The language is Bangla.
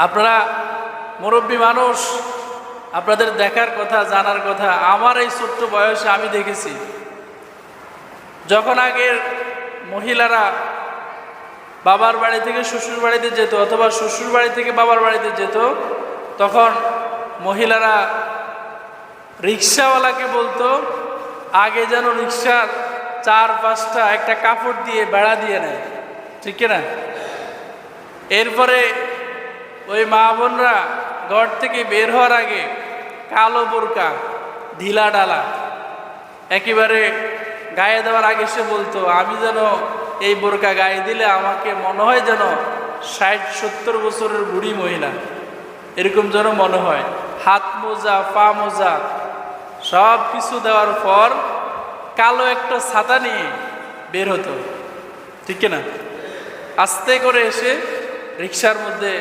আপনারা মুরব্বী মানুষ, আপনাদের দেখার কথা, জানার কথা। আমার এই ছোট্ট বয়সে আমি দেখেছি, যখন আগের মহিলারা বাবার বাড়ি থেকে শ্বশুর বাড়িতে যেত অথবা শ্বশুর বাড়ি থেকে বাবার বাড়িতে যেত, তখন মহিলারা রিক্সাওয়ালাকে বলতো আগে যেন রিক্সার 4-5টা একটা কাপড় দিয়ে বেড়া দিয়ে নেয়, ঠিক না? এরপরে ওই মা বোনরা ঘর থেকে বের হওয়ার আগে কালো বোরকা ঢিলা ডালা একেবারে গায়ে দেওয়ার আগে সে বলতো, আমি যেন এই বোরকা গায়ে দিলে আমাকে মনে হয় যেন 60-70 বছরের বুড়ি মহিলা, এরকম যেন মনে হয়। হাত মোজা, পা মোজা সব কিছু দেওয়ার পর কালো একটা ছাতা নিয়ে বের হতো, ঠিক না? আস্তে করে এসে রিক্সার মধ্যে